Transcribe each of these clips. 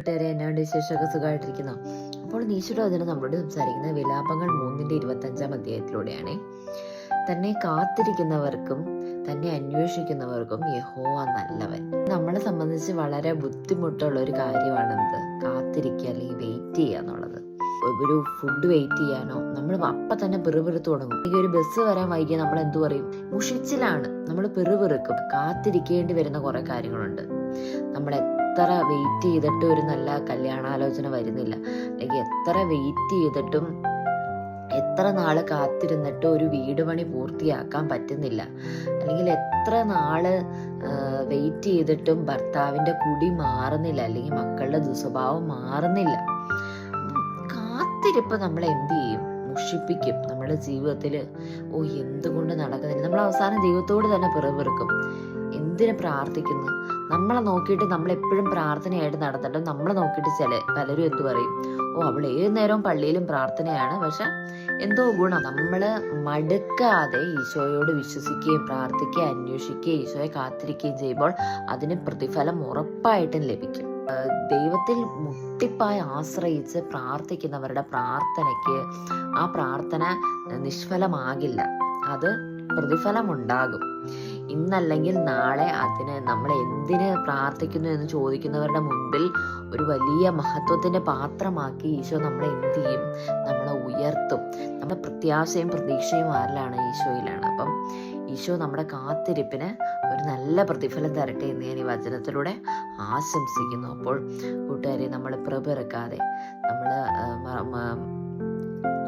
കൂട്ടുകാരെ, എന്നാണ്ട് വിശേഷമൊക്കെ സുഖമായിട്ടിരിക്കുന്നു. അപ്പോൾ ഈശോയുടെ വചനം നമ്മളോട് സംസാരിക്കുന്ന വിലാപങ്ങൾ 3:25 അധ്യായത്തിലൂടെയാണ്. തന്നെ കാത്തിരിക്കുന്നവർക്കും തന്നെ അന്വേഷിക്കുന്നവർക്കും യഹോവ നല്ലവൻ. നമ്മളെ സംബന്ധിച്ച് വളരെ ബുദ്ധിമുട്ടുള്ള ഒരു കാര്യമാണെന്ത് കാത്തിരിക്കുക അല്ലെങ്കിൽ വെയിറ്റ് ചെയ്യുക എന്നുള്ളത്. ഒരു ഫുഡ് വെയിറ്റ് ചെയ്യാനോ നമ്മൾ അപ്പം തന്നെ പിറുപിറുത്ത് തുടങ്ങും. ഈ ഒരു ബസ് വരാൻ വൈകിയാൽ നമ്മൾ എന്തു പറയും? മുഷിച്ചിലാണ്, നമ്മൾ പിറുപിറുക്കും. കാത്തിരിക്കേണ്ടി വരുന്ന കുറെ കാര്യങ്ങളുണ്ട്. നമ്മൾ എത്ര വെയിറ്റ് ചെയ്തിട്ടും ഒരു നല്ല കല്യാണാലോചന വരുന്നില്ല, അല്ലെങ്കിൽ എത്ര വെയിറ്റ് ചെയ്തിട്ടും എത്ര നാള് കാത്തിരുന്നിട്ടും ഒരു വീട് പണി പൂർത്തിയാക്കാൻ പറ്റുന്നില്ല, അല്ലെങ്കിൽ എത്ര നാള് വെയിറ്റ് ചെയ്തിട്ടും ഭർത്താവിന്റെ കുടി മാറുന്നില്ല, അല്ലെങ്കിൽ മക്കളുടെ ദുസ്വഭാവം മാറുന്നില്ല. കാത്തിരിപ്പ് നമ്മളെ എന്ത് ചെയ്യും? മുഷിപ്പിക്കും. നമ്മുടെ ജീവിതത്തിൽ എന്തുകൊണ്ട് നടക്കുന്നില്ല, നമ്മൾ അവസാനം ദൈവത്തോട് തന്നെ പിറവിറുക്കും. എന്തിനു പ്രാർത്ഥിക്കുന്നു? നമ്മളെ നോക്കിയിട്ട് നമ്മളെപ്പോഴും പ്രാർത്ഥനയായിട്ട് നടന്നിട്ട് നമ്മളെ നോക്കിയിട്ട് പലരും എന്തു പറയും? അവൾ ഏത് നേരവും പള്ളിയിലും പ്രാർത്ഥനയാണ്, പക്ഷെ എന്തോ ഗുണം. നമ്മൾ മടുക്കാതെ ഈശോയോട് വിശ്വസിക്കുകയും പ്രാർത്ഥിക്കുകയും അന്വേഷിക്കുകയും ഈശോയെ കാത്തിരിക്കുകയും ചെയ്യുമ്പോൾ അതിന് പ്രതിഫലം ഉറപ്പായിട്ടും ലഭിക്കും. ദൈവത്തിൽ മുട്ടിപ്പായി ആശ്രയിച്ച് പ്രാർത്ഥിക്കുന്നവരുടെ പ്രാർത്ഥനയ്ക്ക് ആ പ്രാർത്ഥന നിഷ്ഫലമാകില്ല, അത് പ്രതിഫലമുണ്ടാകും. ഇന്നല്ലെങ്കിൽ നാളെ അതിന് നമ്മൾ എന്തിന് പ്രാർത്ഥിക്കുന്നു എന്ന് ചോദിക്കുന്നവരുടെ മുൻപിൽ ഒരു വലിയ മഹത്വത്തിന്റെ പാത്രമാക്കി ഈശോ നമ്മളെ എന്ത് ചെയ്യും? നമ്മളെ ഉയർത്തും. നമ്മുടെ പ്രത്യാശയും പ്രതീക്ഷയും ആരിലാണ്? ഈശോയിലാണ്. അപ്പം ഈശോ നമ്മുടെ കാത്തിരിപ്പിന് ഒരു നല്ല പ്രതിഫലം തരട്ടെ എന്ന് ഞാൻ ഈ വചനത്തിലൂടെ ആശംസിക്കുന്നു. അപ്പോൾ കൂട്ടുകാരെ, നമ്മൾ പിറപിറക്കാതെ, നമ്മൾ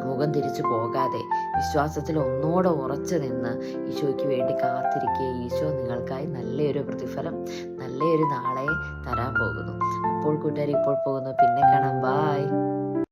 മുഖം തിരിച്ചു പോകാതെ വിശ്വാസത്തിൽ ഒന്നോടെ ഉറച്ചു നിന്ന് ഈശോയ്ക്ക് വേണ്ടി കാത്തിരിക്കുക. ഈശോ നിങ്ങൾക്കായി നല്ലൊരു പ്രതിഫലം, നല്ലൊരു നാളെ തരാൻ പോകുന്നു. അപ്പോൾ കൂട്ടുകാർ, ഇപ്പോൾ പോകുന്നു. പിന്നെ കാണാം. ബൈ.